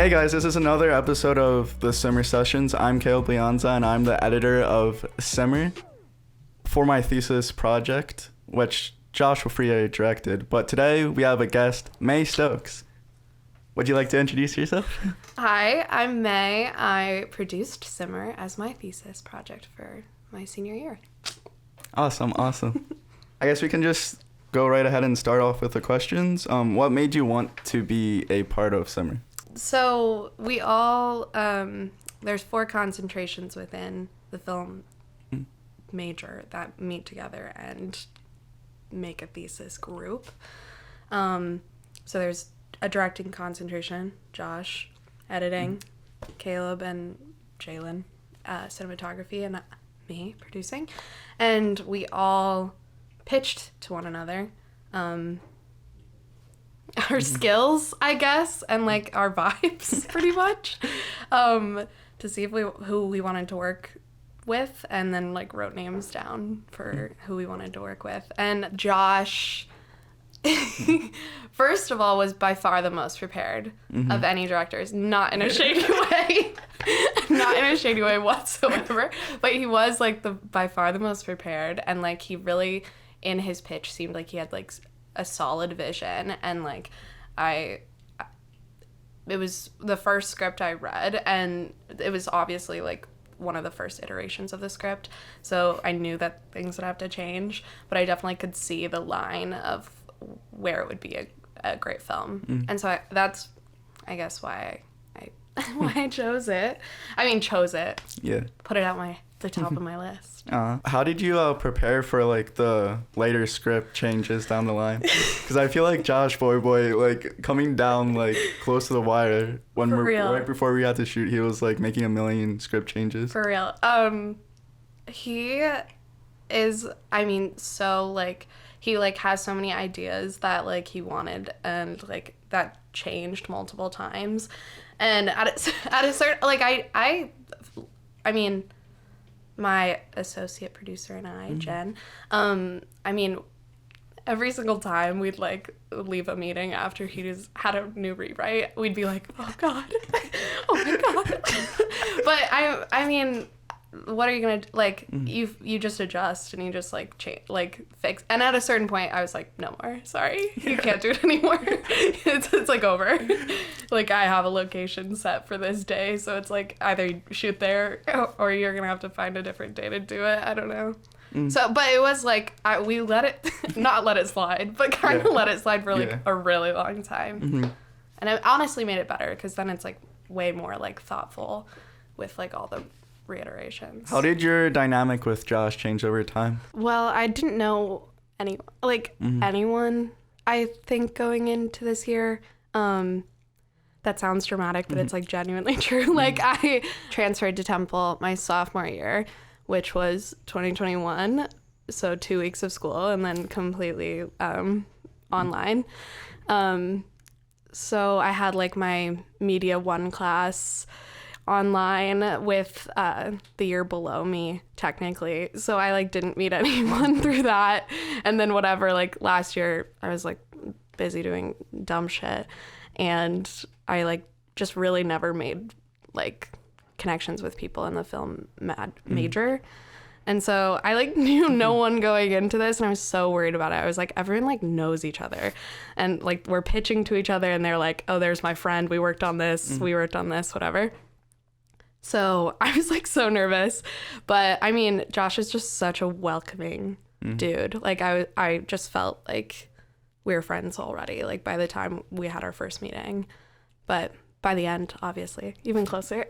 Hey guys, this is another episode of the Simmer Sessions. I'm Caleb Leanza and I'm the editor of Simmer for my thesis project, which Joshua Afiriyie directed. But today we have a guest, Mae Stokes. Would you like to introduce yourself? Hi, I'm Mae. I produced Simmer as my thesis project for my senior year. Awesome. I guess we can just go right ahead and start off with the questions. What made you want to be a part of Simmer? So we all, there's 4 concentrations within the film major that meet together and make a thesis group. So there's a directing concentration, Josh, editing, Caleb and Jalen, cinematography, and me producing. And we all pitched to one another our skills, I guess, and like our vibes pretty much, to see if who we wanted to work with, and then like wrote names down for who we wanted to work with. And Josh, first of all, was by far the most prepared of any directors, not in a shady way, not in a shady way whatsoever, but he was like by far the most prepared, and like he really, in his pitch, seemed like he had like a solid vision, and like it was the first script I read, and it was obviously like one of the first iterations of the script, so I knew that things would have to change, but I definitely could see the line of where it would be a great film. And so that's I guess why I chose it. Yeah, put it at the top of my list. How did you prepare for like the later script changes down the line? Because I feel like Josh Boy like coming down like close to the wire when right before we had to shoot, he was like making 1 million script changes. For real. He is, so like he like has so many ideas that like he wanted, and like that changed multiple times. And at a certain, like, I mean, my associate producer and I, Jen, every single time we'd, like, leave a meeting after he just had a new rewrite, we'd be like, oh, God. Oh, my God. But, I mean, what are you going to, like, you just adjust and you just, like, fix. And at a certain point, I was like, no more. Sorry. You can't do it anymore. It's like, over. Like, I have a location set for this day, so it's, like, either you shoot there or you're going to have to find a different day to do it. I don't know. So, but it was, like, we let it, not let it slide, but kind of let it slide for, like, a really long time. And it honestly made it better, because then it's, like, way more, like, thoughtful with, like, all the reiterations. How did your dynamic with Josh change over time? Well, I didn't know anyone, I think, going into this year. That sounds dramatic, but it's like genuinely true. Like, I transferred to Temple my sophomore year, which was 2021, so 2 weeks of school, and then completely online. So I had like my Media 1 class online with the year below me, technically, so I like didn't meet anyone through that. And then whatever, like last year I was like busy doing dumb shit, and I like just really never made like connections with people in the film major. And so I like knew no one going into this, and I was so worried about it. I was like, everyone like knows each other, and like we're pitching to each other, and they're like, oh, there's my friend, we worked on this, whatever. So I was like so nervous, but I mean, Josh is just such a welcoming dude. Like I just felt like we were friends already, like by the time we had our first meeting, but by the end, obviously, even closer.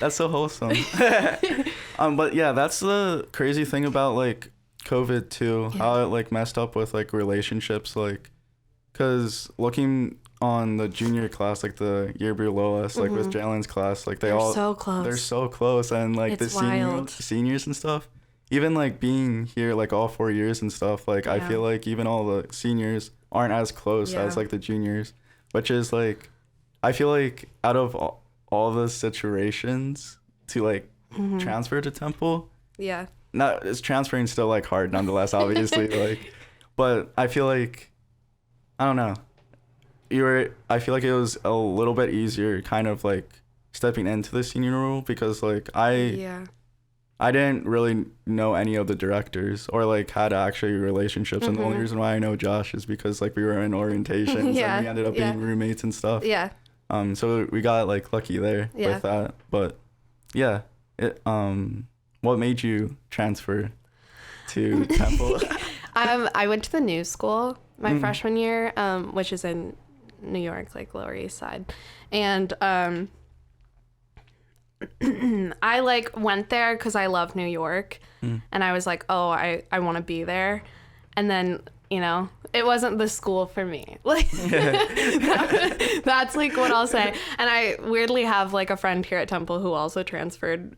That's so wholesome. But yeah, that's the crazy thing about like COVID too, how it like messed up with like relationships, like, cause looking on the junior class, like the year below us, like with Jalen's class, like they're so close, and like it's the seniors and stuff, even like being here like all 4 years and stuff, like I feel like even all the seniors aren't as close as like the juniors, which is like, I feel like out of all the situations to like transfer to Temple, it's transferring still like hard nonetheless, obviously, like, but I feel like, I don't know, I feel like it was a little bit easier kind of like stepping into the senior role because like I didn't really know any of the directors or like had actually relationships. And the only reason why I know Josh is because like we were in orientations and we ended up being roommates and stuff. Yeah. So we got like lucky there with that. But yeah, what made you transfer to Temple? I went to the new school my freshman year, which is in New York, like Lower East Side. And I like went there because I love New York. And I was like, oh, I want to be there. And then, you know, it wasn't the school for me. Like, that's like what I'll say. And I weirdly have like a friend here at Temple who also transferred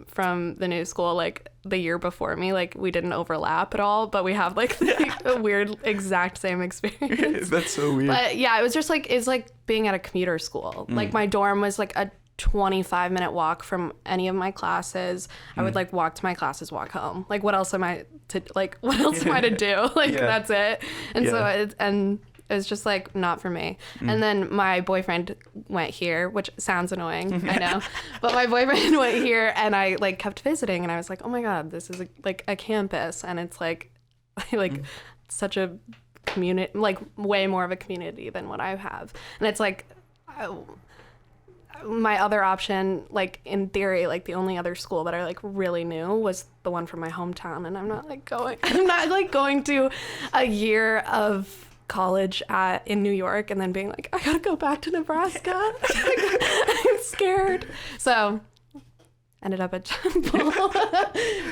from the new school like the year before me. Like we didn't overlap at all, but we have like a weird exact same experience. That's so weird. But yeah, it was just like, it's like being at a commuter school. Like my dorm was like a 25-minute walk from any of my classes. I would like walk to my classes, walk home. Like what else am I to do? Like that's it. And so it was just like not for me. And then my boyfriend went here, which sounds annoying, I know. But my boyfriend went here and I like kept visiting and I was like, oh my God, this is like a campus and it's like such a community, like way more of a community than what I have. And it's like my other option, like in theory, like the only other school that I like really knew was the one from my hometown, and I'm not going to a year of college in New York and then being like, I gotta go back to Nebraska. I'm scared. So ended up at Temple.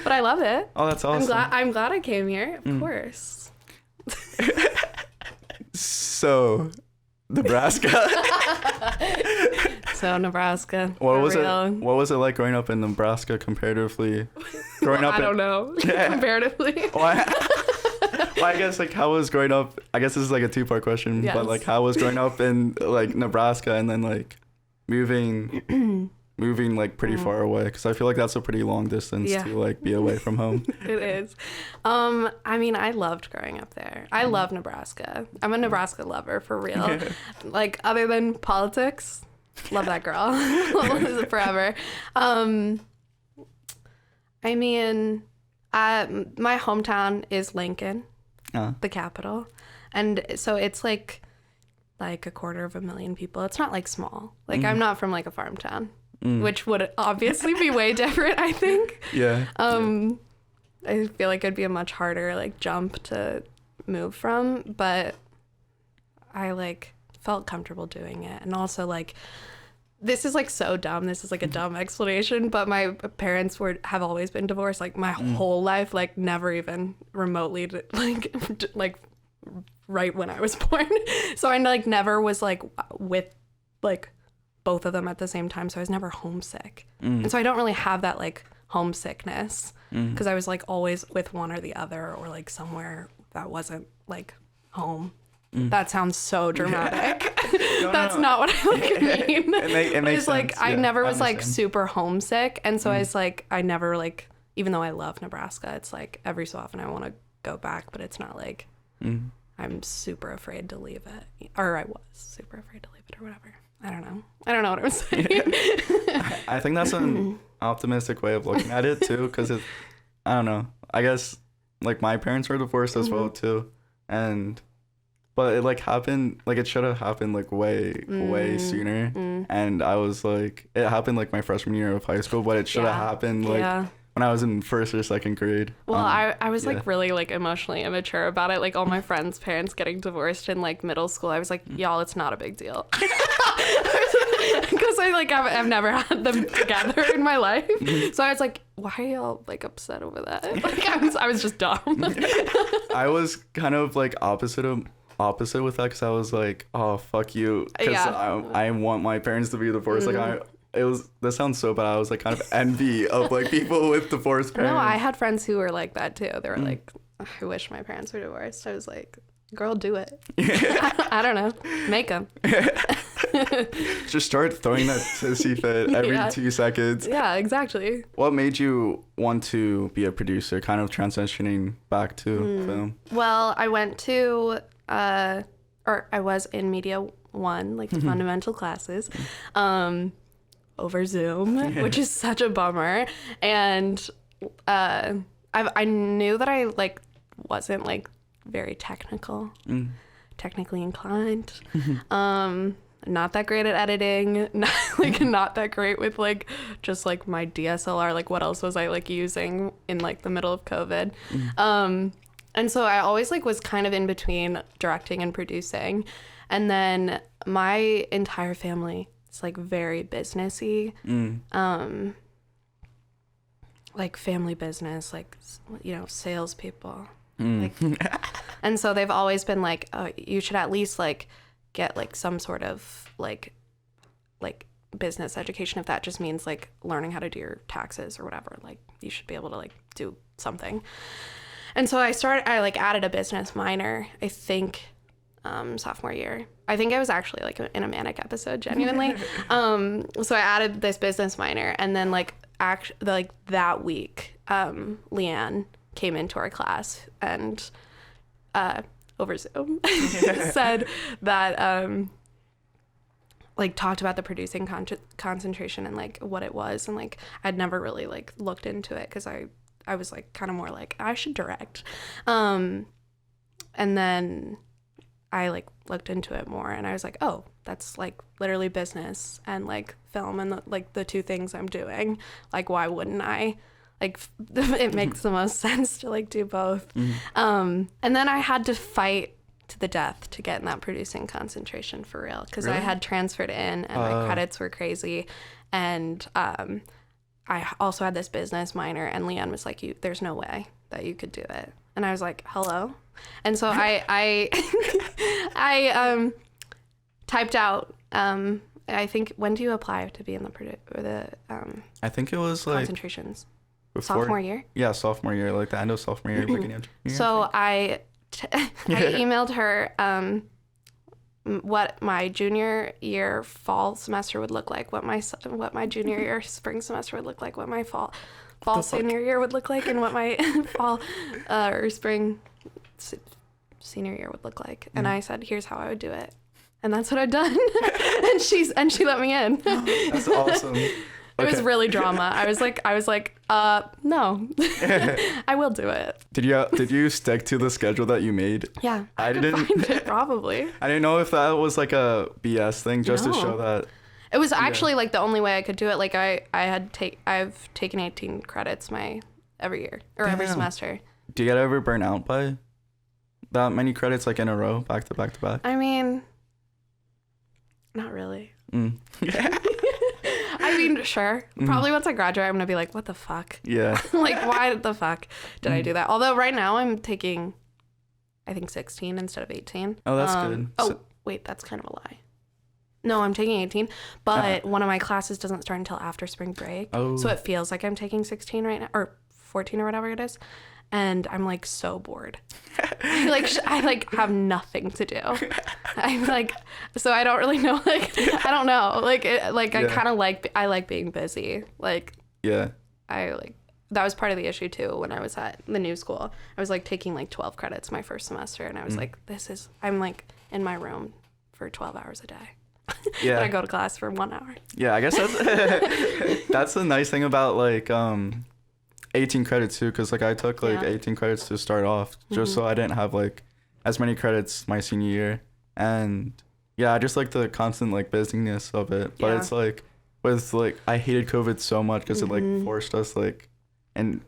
But I love it. Oh, that's awesome. I'm glad I came here, of course. So Nebraska. So Nebraska. What was it like growing up in Nebraska comparatively? I don't know. Comparatively. Well, I guess like how was growing up? I guess this is like a two-part question, but like how was growing up in like Nebraska and then like moving like pretty far away? Because I feel like that's a pretty long distance to like be away from home. It is. I mean, I loved growing up there. I love Nebraska. I'm a Nebraska lover for real. Like other than politics, love that girl. Forever. I mean, my hometown is Lincoln, the capital, and so it's like 250,000 people. It's not like small. Like I'm not from like a farm town. Which would obviously be way different, I think. I feel like it'd be a much harder like jump to move from, but I like felt comfortable doing it. And also like this is like so dumb. This is like a dumb explanation, but my parents have always been divorced like my whole life, like never even remotely like right when I was born. So I like never was like with like both of them at the same time, so I was never homesick. And so I don't really have that like homesickness because I was like always with one or the other or like somewhere that wasn't like home. That sounds so dramatic. That's not what I like mean. It makes sense. Like I never was like super homesick, and so I was like I never like, even though I love Nebraska, it's like every so often I want to go back, but it's not like I'm super afraid to leave it, or I was super afraid to leave it or whatever. I don't know what I'm saying. I think that's an optimistic way of looking at it too, because I don't know. I guess like my parents were divorced as well too, but it like happened, like it should have happened like way sooner. And I was like, it happened like my freshman year of high school, but it should have happened like when I was in first or second grade. Well, I was like really like emotionally immature about it. Like all my friends' parents getting divorced in like middle school. I was like, y'all, it's not a big deal. Because I've never had them together in my life. So I was like, why are y'all like upset over that? Like I was just dumb. I was kind of like opposite with that, because I was like, oh fuck you, because I want my parents to be divorced. Like this sounds so bad. I was like kind of envy of like people with divorced parents. No, I had friends who were like that too. They were like, I wish my parents were divorced. I was like, girl, do it. I don't know, make them. Just start throwing that sissy fit every 2 seconds. Yeah, exactly. What made you want to be a producer, kind of transitioning back to film? Well, I went to I was in Media 1, like the fundamental classes, over Zoom, which is such a bummer. And I knew that I like wasn't like very technically inclined. Not that great at editing, not that great with like just like my DSLR. Like what else was I like using in like the middle of COVID? And so I always like was kind of in between directing and producing. And then my entire family is like very businessy. Like family business, like, you know, salespeople. Like, and so they've always been like, oh, you should at least like get like some sort of like business education, if that just means like learning how to do your taxes or whatever. Like you should be able to like do something. And so I like added a business minor, I think, sophomore year. I think I was actually like in a manic episode, genuinely. So I added this business minor, and then like that week, Leanne came into our class and over Zoom said that like talked about the producing concentration and like what it was, and like I'd never really like looked into it because I was like kind of more like I should direct, and then I like looked into it more and I was like, oh, that's like literally business and like film and the two things I'm doing. Like why wouldn't I? Like it makes the most sense to like do both. And then I had to fight to the death to get in that producing concentration for real, because really? I had transferred in and my credits were crazy, and I also had this business minor, and Leanne was like, there's no way that you could do it. And I was like, hello. And so I typed out, I think, when do you apply to be in the I think it was like concentrations? Sophomore year? Yeah, sophomore year, like the end of sophomore year, beginning of junior year. So I emailed her what my junior year fall semester would look like, what my junior year spring semester would look like, what my fall senior year would look like, and what my fall or spring senior year would look like. And I said, here's how I would do it. And that's what I've done. and she let me in. That's awesome. It was really drama. I was like, no, I will do it. Did you stick to the schedule that you made? Yeah, I didn't find it, probably. I didn't know if that was like a BS thing just to show that. It was actually like the only way I could do it. Like I've taken 18 credits every year or every semester. Do you get ever burnt out by that many credits like in a row, back to back to back? I mean, not really. I mean, sure. Probably once I graduate, I'm going to be like, what the fuck? Yeah. Like, why the fuck did I do that? Although right now I'm taking, I think, 16 instead of 18. Oh, that's good. Wait, that's kind of a lie. No, I'm taking 18, but one of my classes doesn't start until after spring break. Oh. So it feels like I'm taking 16 right now, or 14 or whatever it is. And I'm like so bored. I have nothing to do. I'm like, so I don't really know. Like, I don't know. I kind of I like being busy. Like, yeah. That was part of the issue too when I was at the new school. I was like taking like 12 credits my first semester, and I was like, I'm like in my room for 12 hours a day. Yeah. But I go to class for 1 hour. Yeah, I guess that's the nice thing about like 18 credits too, because like I took like 18 credits to start off just so I didn't have like as many credits my senior year. And yeah, I just like the constant like busyness of it. But it's like with like I hated COVID so much because it like forced us like in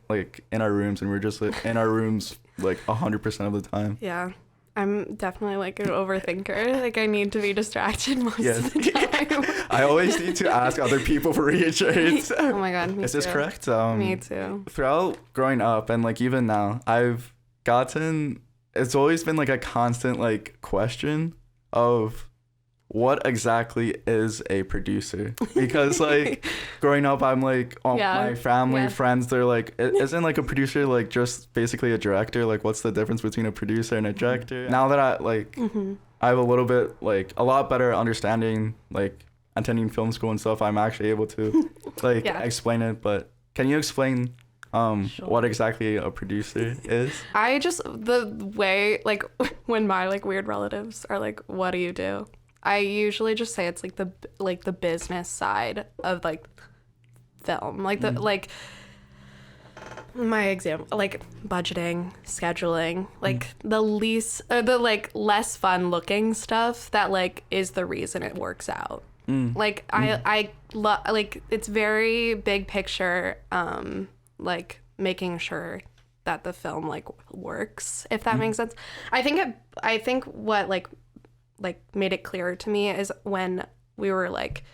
our rooms, and we're just like in our rooms like 100% of the time. Yeah, I'm definitely like an overthinker. Like I need to be distracted most of the time. I always need to ask other people for reassurance. Oh my god, me Is too. this correct? Me too. Throughout growing up and like even now, it's always been like a constant like question of what exactly is a producer? Because like growing up, I'm like my family, friends, they're like, isn't like a producer like just basically a director? Like what's the difference between a producer and a director? Now that I have a little bit like a lot better understanding, like attending film school and stuff, I'm actually able to like explain it. But can you explain what exactly a producer is? I just, the way like when my like weird relatives are like, what do you do? I usually just say it's like the business side of like film, like the like my example, like budgeting, scheduling, like the least the like less fun looking stuff that like is the reason it works out. Like I love, like, it's very big picture, like making sure that the film like works, if that makes sense. I think what like made it clearer to me is when we were like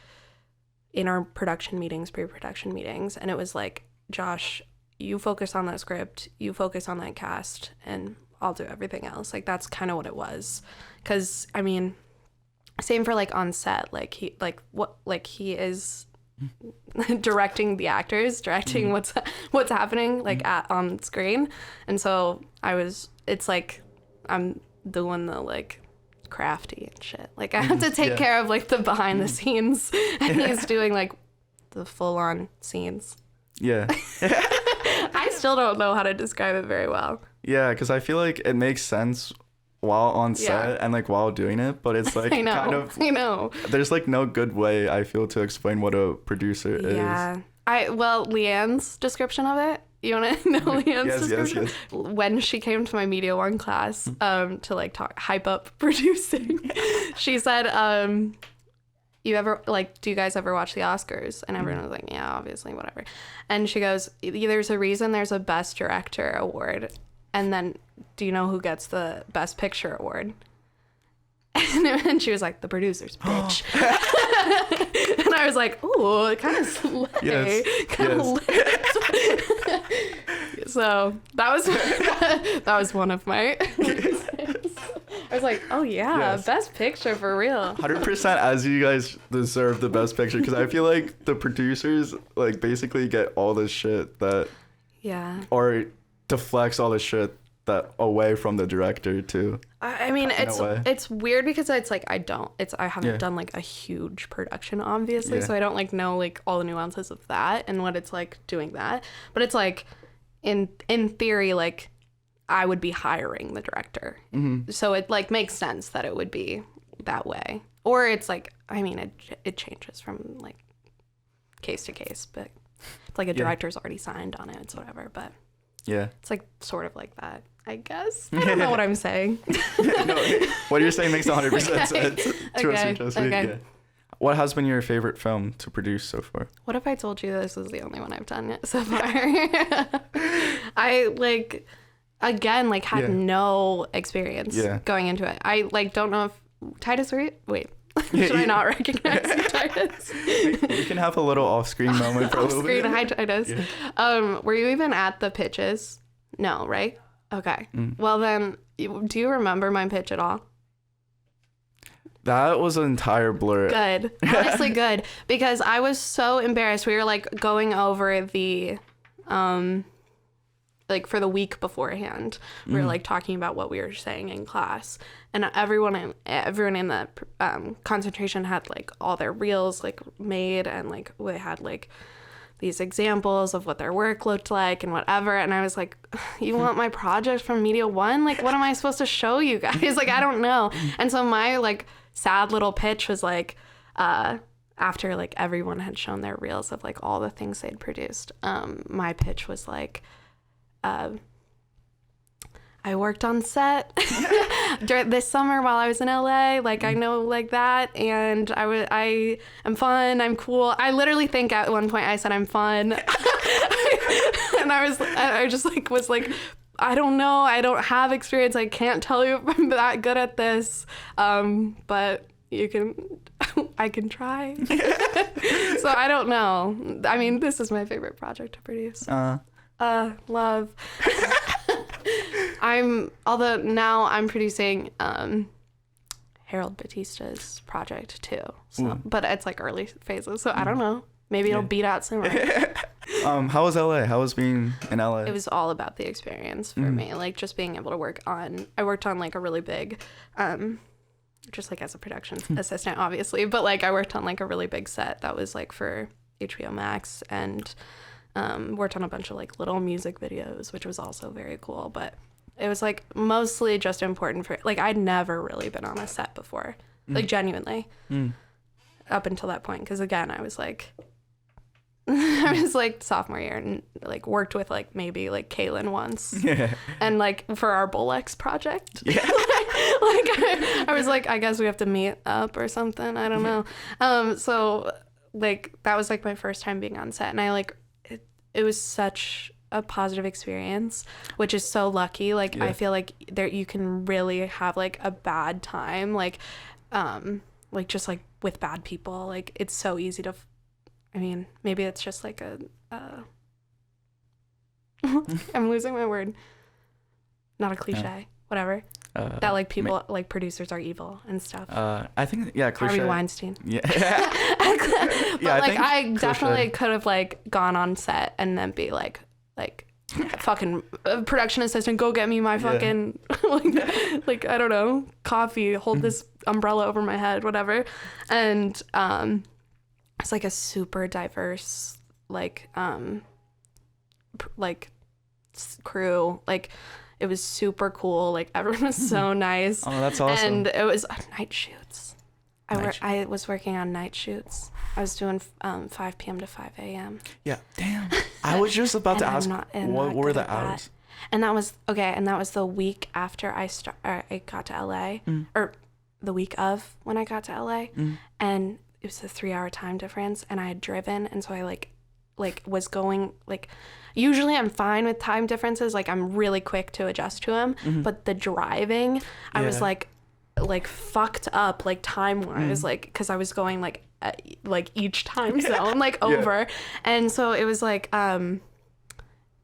in our pre-production meetings, and it was like, Josh, you focus on that script, you focus on that cast, and I'll do everything else. Like, that's kind of what it was. Because I mean, same for like on set, like he is directing the actors, directing what's happening like on screen. And so it's like I'm doing the like crafty and shit. Like I have to take care of like the behind the scenes, and he's doing like the full on scenes. Yeah. I still don't know how to describe it very well. Yeah, because I feel like it makes sense while on set and like while doing it, but it's like I know. There's like no good way, I feel, to explain what a producer is. Yeah. Leanne's description of it. You want to know Leanne's description? Yes. When she came to my Media One class to like hype up producing, she said, do you guys ever watch the Oscars? And everyone was like, yeah, obviously, whatever. And she goes, there's a reason there's a Best Director award. And then, do you know who gets the Best Picture award? And she was like, the producers, bitch. And I was like, ooh, kind of slay. Yes. So that was one of my I was like, oh yeah, Best Picture for real. 100%, as you guys deserve the Best Picture, because I feel like the producers like basically get all this shit that or deflects all the shit that away from the director too. I mean, it's weird because it's like I haven't done like a huge production, obviously, so I don't like know like all the nuances of that and what it's like doing that. But it's like in theory, like I would be hiring the director, so it like makes sense that it would be that way. Or it's like, I mean, it changes from like case to case, but it's like a director's already signed on it, it's whatever. But yeah, it's like sort of like that, I guess. I don't know what I'm saying. No, what you're saying makes 100% sense. Trust me. Yeah. What has been your favorite film to produce so far? What if I told you this is the only one I've done yet so far? I like, again, like had no experience going into it. I like don't know if Titus wait. Should I not recognize you, Titus? We can have a little off-screen moment for a little bit. Hi, Titus. Yeah. Were you even at the pitches? No, right? Okay. Well, then, do you remember my pitch at all? That was an entire blur. Good. Honestly, good. Because I was so embarrassed. We were, like, going over the... like for the week beforehand, we were like talking about what we were saying in class, and everyone in the concentration had like all their reels like made, and like they had like these examples of what their work looked like and whatever. And I was like, you want my project from Media One? Like, what am I supposed to show you guys? Like, I don't know. And so my like sad little pitch was like, after like everyone had shown their reels of like all the things they'd produced, my pitch was like, I worked on set during this summer while I was in LA. Like, I know like that, and I am fun. I'm cool. I literally think at one point I said I'm fun, and I just like was like, I don't know. I don't have experience. I can't tell you if I'm that good at this. But I can try. So I don't know. I mean, this is my favorite project to produce. Love. Although now I'm producing Harold Batista's project too. So, but it's like early phases, so I don't know. Maybe it'll beat out sooner. How was LA? How was being in LA? It was all about the experience for me. Like just being able to I worked on like a really big, just like as a production assistant, obviously, but like I worked on like a really big set that was like for HBO Max, and worked on a bunch of like little music videos, which was also very cool. But it was like mostly just important for like I'd never really been on a set before. like genuinely, up until that point. Because again, I was like, I was like sophomore year and like worked with like maybe like Kaylin once, and like for our Bolex project, like I was like, I guess we have to meet up or something. I don't know. So like that was like my first time being on set, and I like it was such a positive experience, which is so lucky. Like I feel like there you can really have like a bad time, like just like with bad people. Like it's so easy to I mean, maybe it's just like a I'm losing my word. Not a cliche. Whatever. That like people like producers are evil and stuff. I think cliche. Harvey Weinstein. Yeah. But yeah, like I definitely could have like gone on set and then be like fucking production assistant, go get me my fucking like I don't know, coffee, hold this umbrella over my head, whatever. And it's like a super diverse crew. Like it was super cool. Like everyone was so nice. Oh, that's awesome. And it was night shoots. I was working on night shoots. I was doing 5 p.m. to 5 a.m. Yeah, damn. I was just about to ask, what were the hours? And that was the week after I got to LA, or the week of when I got to LA, and it was a 3-hour time difference, and I had driven, and so I like was going like. Usually I'm fine with time differences, like I'm really quick to adjust to them, but the driving, I was like fucked up like time wise, like because I was going like each time zone like over, and so it was like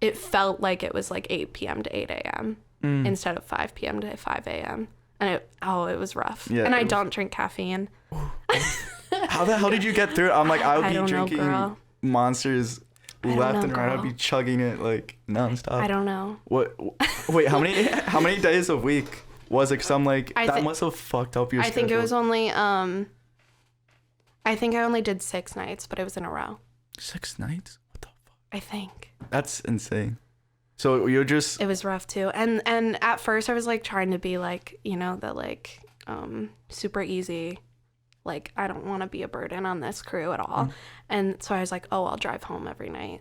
it felt like it was like 8 p.m. to 8 a.m. Instead of 5 p.m. to 5 a.m. and it was rough. And I don't drink caffeine. How the hell did you get through it? I'm like, I would be drinking Monsters left and right. I'd be chugging it like nonstop. I don't know. What? Wait, how many days a week was it? 'Cause I'm like, that must have fucked up your schedule. I think it was only I think I only did 6 nights, but it was in a row. 6 nights? What the fuck? I think. That's insane. So you're just. It was rough too, and at first I was like trying to be like, you know, the like super easy. Like, I don't want to be a burden on this crew at all. And so I was like, oh, I'll drive home every night.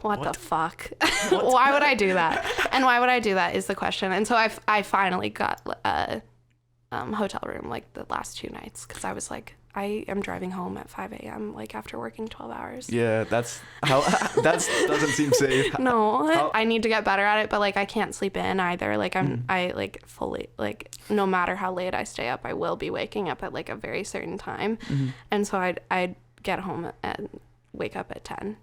What the fuck? Why would I do that? And why would I do that is the question. And so I finally got a hotel room like the last 2 nights, because I was like, I am driving home at 5 a.m. like after working 12 hours. Yeah, that doesn't seem safe. No, I need to get better at it, but like I can't sleep in either. Like I like fully like no matter how late I stay up, I will be waking up at like a very certain time, and so I'd get home and wake up at 10,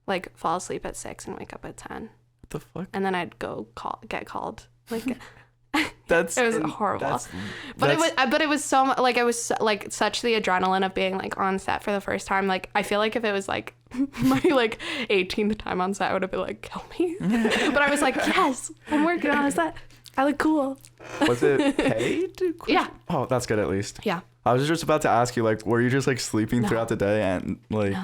like fall asleep at 6 and wake up at 10. What the fuck? And then I'd go get called like. It was horrible, but it was so like it was like such the adrenaline of being like on set for the first time. Like I feel like if it was like my like 18th time on set, I would have been like, kill me. But I was like, yes, I'm working on a set. I look cool. Was it paid? Yeah. Oh, that's good at least. Yeah. I was just about to ask you, like, were you just like sleeping throughout the day, and like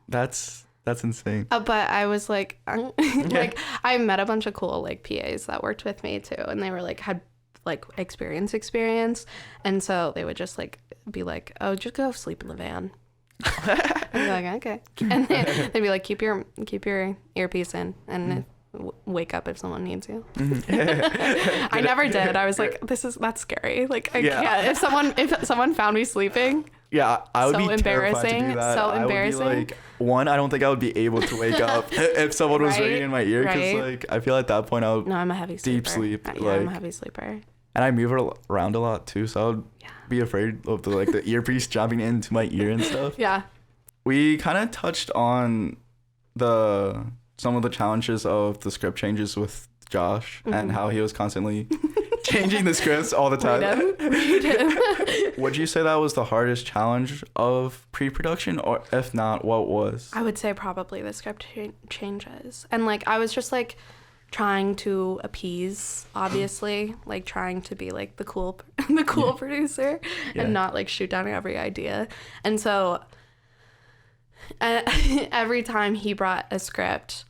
that's insane. But I was like, like I met a bunch of cool like PAs that worked with me too, and they were like had like experience, and so they would just like be like, oh, just go sleep in the van. I'd be like, okay, and they'd be like, keep your earpiece in and wake up if someone needs you. I never did. I was like, that's scary. Like I can't. If someone found me sleeping. Yeah, I would so be terrified to do that. So embarrassing. I would be like, one, I don't think I would be able to wake up if someone was ringing in my ear, because like I feel at that point I would. No, I'm a heavy sleeper. Deep sleep. Yeah, I'm a heavy sleeper. And I move around a lot too, so I would be afraid of the earpiece jumping into my ear and stuff. Yeah. We kind of touched on some of the challenges of the script changes with Josh and how he was constantly changing the scripts all the time. Read him. Would you say that was the hardest challenge of pre-production, or if not, what was? I would say probably the script changes. And like I was just like trying to appease, obviously, like trying to be like the cool producer and not like shoot down every idea. And so every time he brought a script,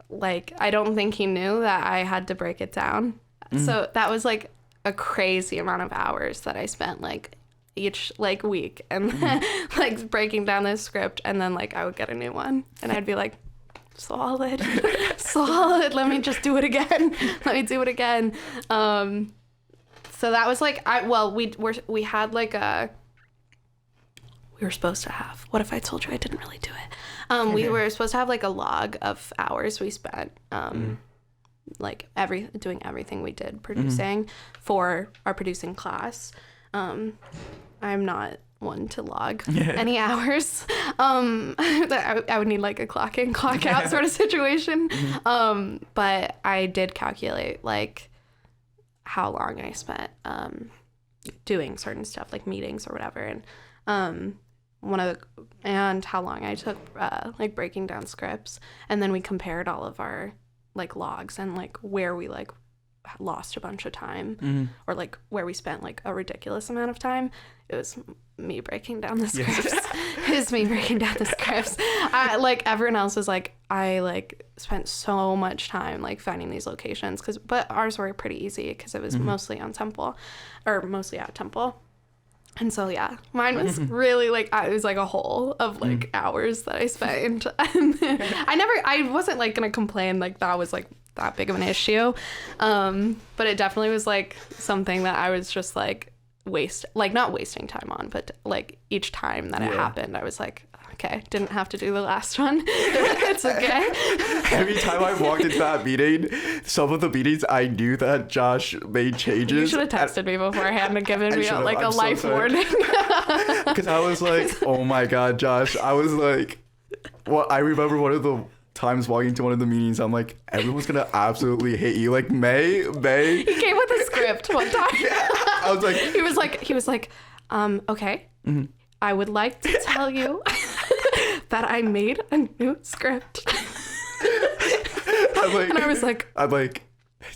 like I don't think he knew that I had to break it down. So that was like a crazy amount of hours that I spent like each like week and like breaking down this script, and then like I would get a new one and I'd be like, solid, let me just do it again. Let me do it again. So that was like, we had like we were supposed to have, what if I told you I didn't really do it? We were supposed to have like a log of hours we spent, like doing everything we did producing for our producing class. I'm not one to log any hours. I would need like a clock in, clock out sort of situation. But I did calculate like how long I spent doing certain stuff like meetings or whatever, and and how long I took like breaking down scripts, and then we compared all of our like logs and like where we like lost a bunch of time or like where we spent like a ridiculous amount of time. It was me breaking down the scripts. It was me breaking down the scripts. Like everyone else was like, I like spent so much time like finding these locations, but ours were pretty easy because it was mostly at Temple. And so yeah, mine was really like, it was like a whole of like hours that I spent. And I wasn't like gonna complain like that was like that big of an issue, but it definitely was like something that I was just like not wasting time on, but like each time that it happened I was like, okay, didn't have to do the last one. It's okay. Every time I walked into that meeting, some of the meetings I knew that Josh made changes. You should have texted me beforehand and given me like a life warning. Because I was like, oh my god, Josh. I was like, I remember one of the times walking to one of the meetings, I'm like, everyone's gonna absolutely hate you. Like Mae. He came with a script one time. I was like, he was like, okay, I would like to tell you that I made a new script. And I was like,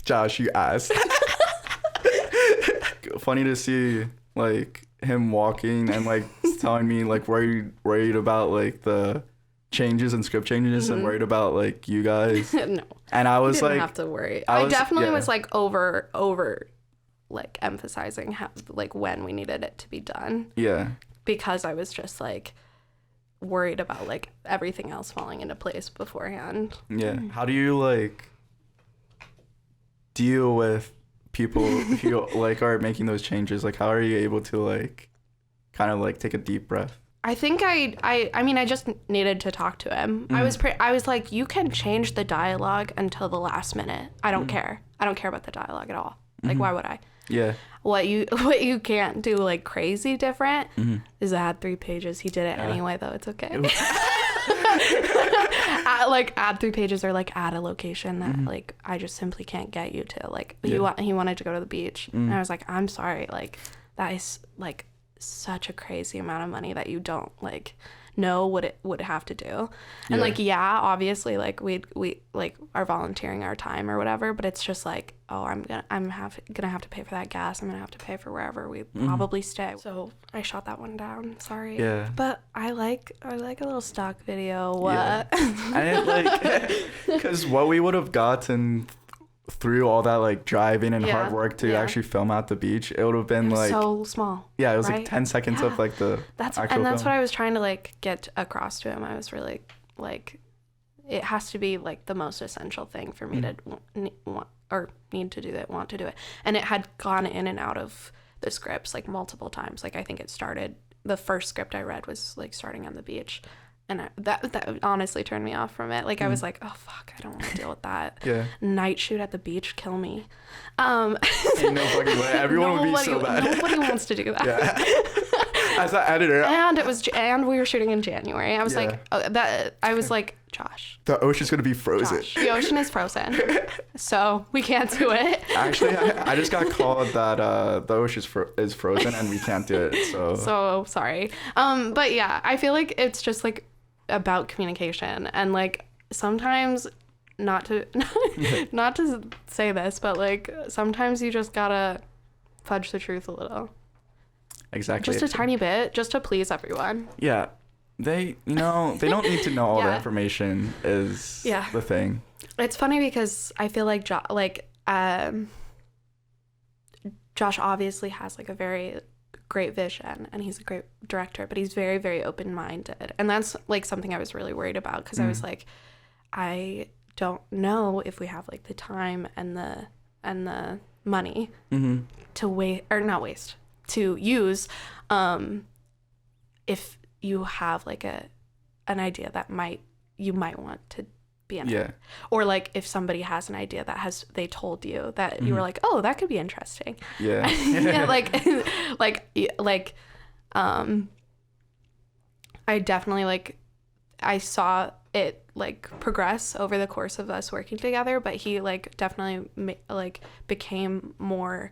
Josh, you asked. Funny to see like him walking and like telling me like worried about like the changes and script changes and worried about like you guys. No. And I was didn't like, have to worry. I definitely was like over like emphasizing how like when we needed it to be done. Yeah. Because I was just like worried about like everything else falling into place beforehand. Yeah. How do you like deal with people who like are making those changes? Like how are you able to like kind of like take a deep breath? I think I mean I just needed to talk to him. I was like, you can change the dialogue until the last minute. I don't care. I don't care about the dialogue at all. Like why would I? Yeah. What you can't do like crazy different is add 3 pages. He did it anyway though. It's okay. Add 3 pages or like add a location that like I just simply can't get you to. Like he wanted to go to the beach and I was like, I'm sorry, like that is like such a crazy amount of money that you don't like know what it would have to do. And like obviously like we like are volunteering our time or whatever, but it's just like, oh, I'm gonna have to pay for that gas, I'm gonna have to pay for wherever we probably stay. So I shot that one down, sorry. Yeah, but I like a little stock video. And like because what we would have gotten through all that like driving and hard work to actually film at the beach, it would have been like so small. Yeah, it was like 10 seconds of like the that's actual what I was trying to like get across to him. I was really like, it has to be like the most essential thing for me to want to do it. And it had gone in and out of the scripts like multiple times. Like I think the first script I read was like starting on the beach. And that honestly turned me off from it. Like I was like, oh fuck, I don't want to deal with that. Yeah. Night shoot at the beach, kill me. Ain't no fucking way. Everyone would be so bad. Nobody wants to do that. Yeah. As an editor. And we were shooting in January. I was like, Josh. The ocean's gonna be frozen. Josh, the ocean is frozen, so we can't do it. Actually, I just got called that the ocean is frozen and we can't do it. So sorry. But yeah, I feel like it's just like about communication and like sometimes not to say this, but like sometimes you just gotta fudge the truth a little. Exactly. Just a tiny bit, just to please everyone. Yeah. They don't need to know all the information is the thing. It's funny because I feel like Josh obviously has like a very great vision and he's a great director, but he's very, very open-minded. And that's like something I was really worried about because I was like, I don't know if we have like the time and the money to use if you have like an idea that you might want to be in it. Or like if somebody has an idea that they told you that you were like, oh, that could be interesting. I definitely like I saw it like progress over the course of us working together, but he like definitely like became more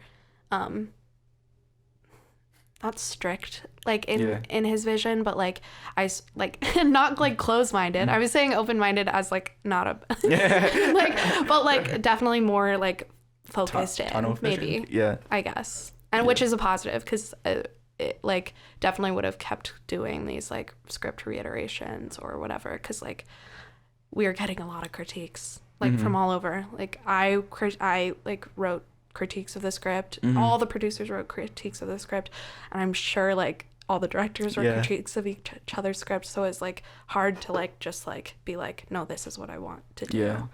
not strict like in his vision, but like I like not like closed-minded. I was saying open-minded as like not a like, but like definitely more like focused in maybe. I guess, and which is a positive because it like definitely would have kept doing these like script reiterations or whatever because like we were getting a lot of critiques like from all over. Like I like wrote critiques of the script. All the producers wrote critiques of the script, and I'm sure like all the directors wrote critiques of each other's scripts, so it's like hard to like just like be like, no, this is what I want to do.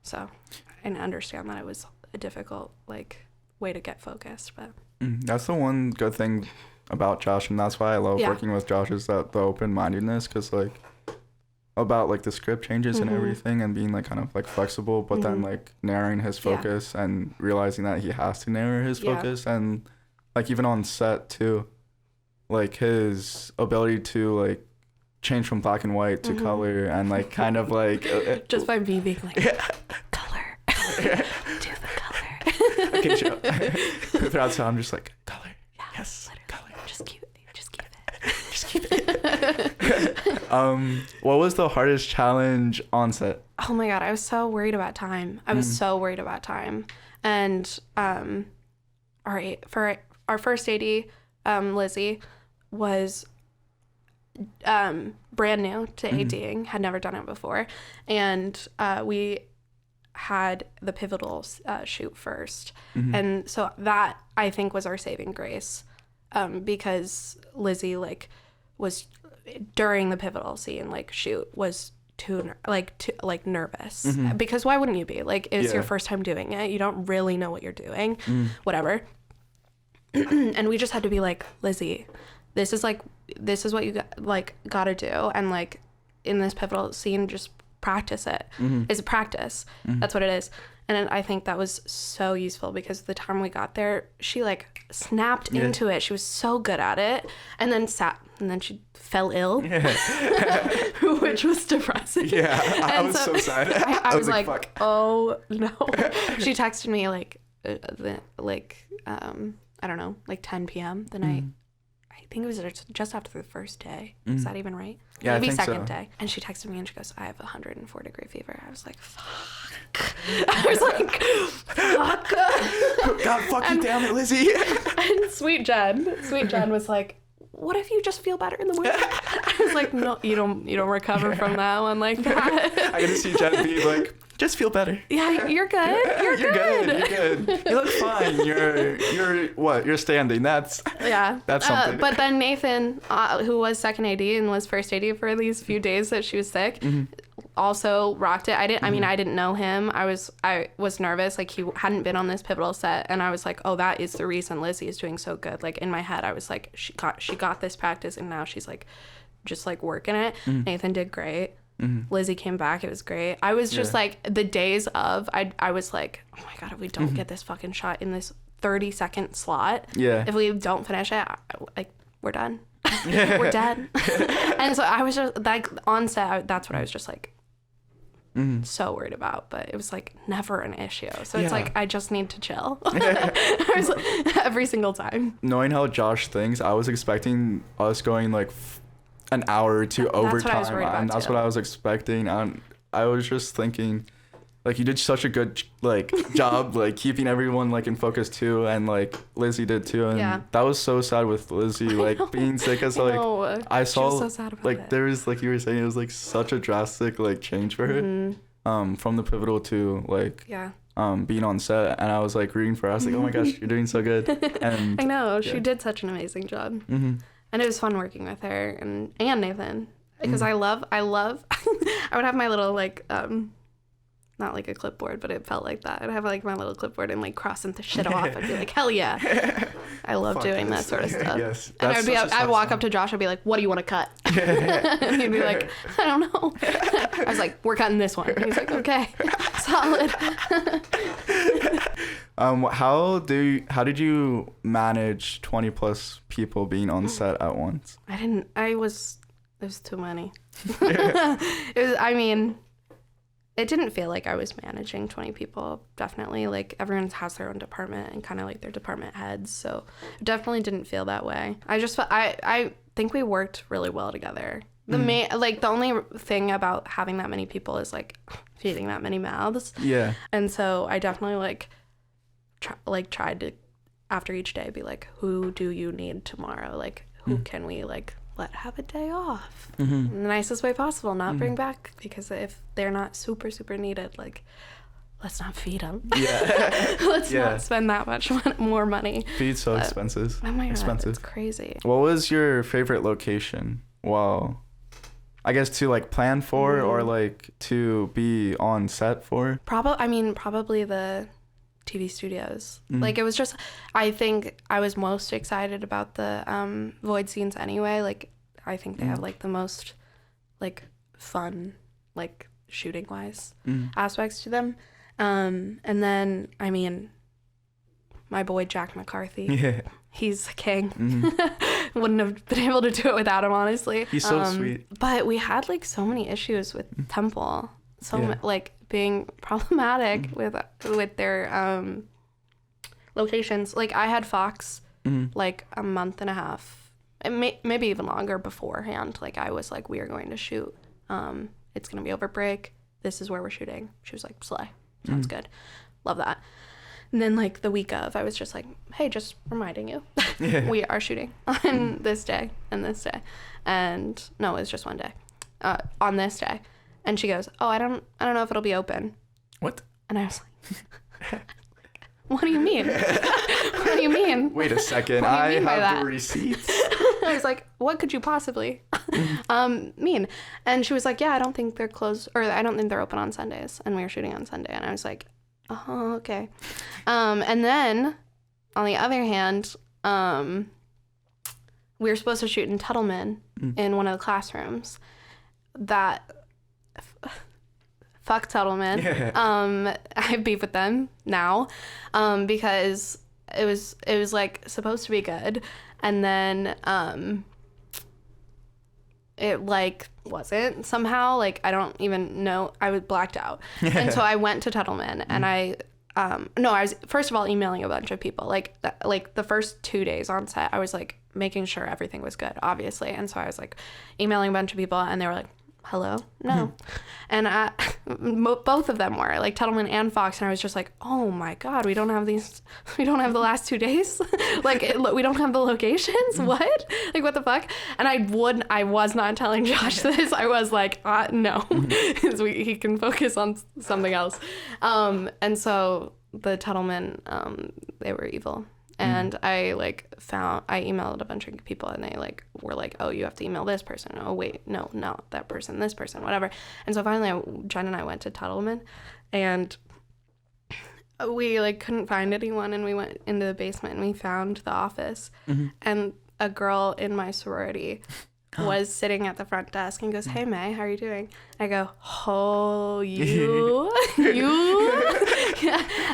So I understand that it was a difficult like way to get focused, but that's the one good thing about Josh, and that's why I love working with Josh, is that the open-mindedness, because like about like the script changes and everything, and being like kind of like flexible, but then like narrowing his focus and realizing that he has to narrow his focus, and like even on set too, like his ability to like change from black and white to color, and like kind of like just by me being like color, do the color. Okay, sure. Throughout time, I'm just like color, yes, color, just keep it. Just keep it. What was the hardest challenge on set? Oh my god, I was so worried about time. And all right, for our first AD, Lizzie was brand new to ADing, had never done it before, and we had the pivotal shoot first, and so that I think was our saving grace, because Lizzie like was during the pivotal scene like shoot was too nervous, because why wouldn't you be? Like it's your first time doing it, you don't really know what you're doing, whatever. And we just had to be like, Lizzie, this is what you gotta do, and like in this pivotal scene just practice it. It's a practice. That's what it is. And I think that was so useful because the time we got there, she like snapped into it. She was so good at it, and then she fell ill, which was depressing. I was so sad. I was like fuck. Oh no. She texted me like I don't know, like 10 p.m. the night. I think it was just after the first day. Is that even right? Yeah, maybe I think second day. And she texted me and she goes, I have 104-degree fever. I was like, fuck. I was like, fuck. God fucking damn it, Lizzie. And Sweet Jen was like, what if you just feel better in the morning? I was like, no, you don't recover from that one like that. I gotta see Jen be like, just feel better. Yeah, you're good. You're good. You look fine. You're what? You're standing. That's something. But then Nathan, who was second AD and was first AD for these few days that she was sick, also rocked it. I didn't know him. I was nervous. Like he hadn't been on this pivotal set, and I was like, oh, that is the reason Lizzie is doing so good. Like in my head, I was like, she got this practice, and now she's like, just like working it. Nathan did great. Lizzie came back. It was great. I was just like, the days of, I was like, oh my God, if we don't get this fucking shot in this 30-second slot, if we don't finish it, like, we're done. We're dead. And so I was just like, on set, that's what I was just like, so worried about. But it was like never an issue. So it's like, I just need to chill. I was like, every single time. Knowing how Josh thinks, I was expecting us going like an hour or two overtime, and that's what I was expecting. And I was just thinking, like, you did such a good like job, like keeping everyone like in focus too, and like Lizzie did too. And that was so sad with Lizzie like being sick, as like I saw so sad about like it. there was, like you were saying, it was like such a drastic like change for her, from the pivotal to like being on set, and I was like rooting for her. I was like, oh my gosh, you're doing so good. And I know, she did such an amazing job. Mm-hmm. And it was fun working with her and Nathan, because I love I would have my little like not like a clipboard, but it felt like that. I'd have like my little clipboard and like crossing the shit off. I'd be like, hell yeah. I love doing that sort of stuff. Yes. And I'd walk up to Josh, I'd be like, what do you want to cut? And he'd be like, I don't know. I was like, we're cutting this one. And he's like, okay, solid. How did you manage 20 plus people being on set at once? It was too many. It didn't feel like I was managing 20 people, definitely. Like, everyone has their own department and kind of like their department heads, so it definitely didn't feel that way. I just felt, I think we worked really well together. The only thing about having that many people is like feeding that many mouths. Yeah. And so I definitely tried to, after each day, be like, who do you need tomorrow? Like, who can we like let have a day off in the nicest way possible, not bring back, because if they're not super needed, like, let's not feed them. Yeah. Let's not spend that much more money. Feed's so expensive. Oh my god, expensive. It's crazy. What was your favorite location? Well, I guess to like plan for or like to be on set for? Probably the TV studios. Like, it was just, I think I was most excited about the void scenes anyway. Like, I think they have like the most like fun, like shooting wise aspects to them. And then my boy Jack McCarthy, he's the king. Wouldn't have been able to do it without him, honestly. He's so sweet. But we had like so many issues with Temple, like being problematic with their locations. Like, I had Fox like a month and a half, maybe even longer beforehand. Like, I was like, we are going to shoot, it's gonna be over break, this is where we're shooting. She was like, slay, sounds good, love that. And then like the week of, I was just like, hey, just reminding you, we are shooting on this day and this day. And no, it was just one day, on this day. And she goes, oh, I don't know if it'll be open. What? And I was like, what do you mean? What do you mean? Wait a second. I have the receipts. I was like, what could you possibly mean? And she was like, yeah, I don't think they're closed, or I don't think they're open on Sundays. And we were shooting on Sunday. And I was like, oh, okay. And then on the other hand, we were supposed to shoot in Tuttleman in one of the classrooms. That fuck Tuttleman. I have beef with them now, because it was like supposed to be good, and then it like wasn't somehow. Like, I don't even know, I was blacked out. And so I went to Tuttleman and I was first of all emailing a bunch of people. Like the first 2 days on set, I was like making sure everything was good, obviously. And so I was like emailing a bunch of people, and they were like, hello? No. And both of them were like Tuttleman and Fox, and I was just like, oh my god, we don't have the last 2 days. Like, we don't have the locations. What? Like, what the fuck? And I was not telling Josh this. I was like, no, he can focus on something else. And so the Tuttleman, they were evil. And I emailed a bunch of people, and they like were like, oh, you have to email this person. Oh, wait, no, that person, this person, whatever. And so finally, Jen and I went to Tuttleman, and we like couldn't find anyone, and we went into the basement and we found the office, and a girl in my sorority was sitting at the front desk and goes, hey, Mae, how are you doing? I go, oh, you?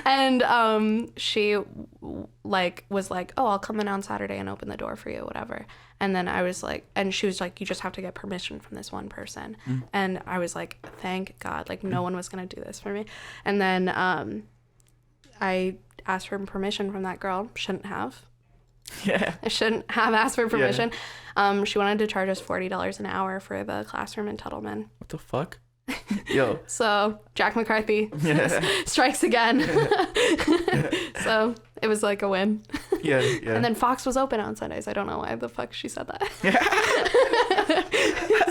And she like was like, oh, I'll come in on Saturday and open the door for you, whatever. And then I was like, and she was like, you just have to get permission from this one person. And I was like, thank God, like no one was gonna do this for me. And then I asked for permission from that girl. Shouldn't have. I shouldn't have asked for permission. She wanted to charge us $40 an hour for the classroom in Tuttleman. What the fuck? Yo. So Jack McCarthy strikes again. So it was like a win. Yeah. And then Fox was open on Sundays. I don't know why the fuck she said that.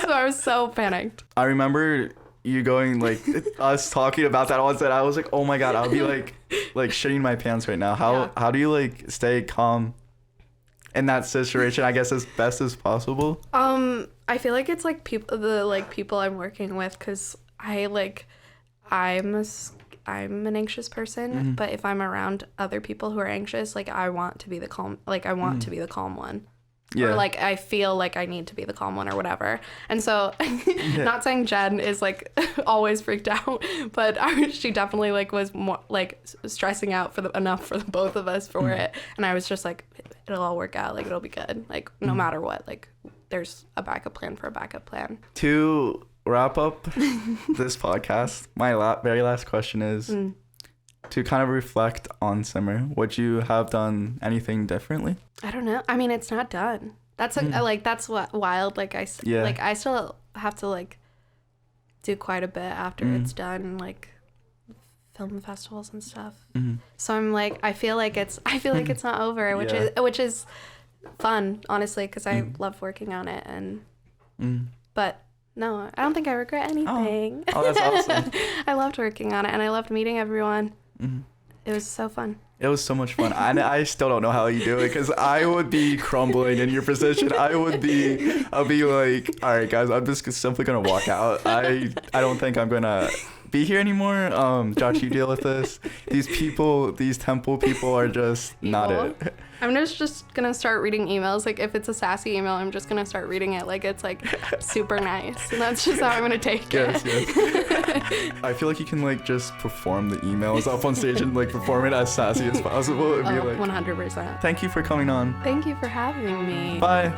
So I was so panicked. I remember you going like us talking about that on set, I was like, oh my god, I'll be like shitting my pants right now. How do you like stay calm in that situation, I guess, as best as possible? I feel like it's like people I'm working with, because I'm an anxious person, but if I'm around other people who are anxious, like I want to be the calm, like I want to be the calm one. Yeah. Or like I feel like I need to be the calm one or whatever. And so not saying Jen is like always freaked out, but she definitely like was more like stressing out enough for the both of us for it. And I was just like, it'll all work out. Like it'll be good. Like no matter what, like there's a backup plan for a backup plan. To wrap up this podcast, my very last question is to kind of reflect on summer. Would you have done anything differently? I don't know. I mean, it's not done. That's like that's what wild. Like I still have to like do quite a bit after it's done, like film festivals and stuff. So I'm like, I feel like it's not over, which is fun, honestly, because I love working on it. And but no, I don't think I regret anything. Oh, that's awesome. I loved working on it, and I loved meeting everyone. It was so fun. It was so much fun. I still don't know how you do it, because I would be crumbling in your position. I'll be like, all right, guys, I'm just simply going to walk out. I don't think I'm going to be here anymore. Josh, you deal with this. These temple people are just not it. I'm just going to start reading emails. Like, if it's a sassy email, I'm just going to start reading it like it's, like, super nice. And that's just how I'm going to take it. Yes. I feel like you can, like, just perform the emails up on stage and, like, perform it as sassy as possible. It'd be like 100%. Thank you for coming on. Thank you for having me. Bye.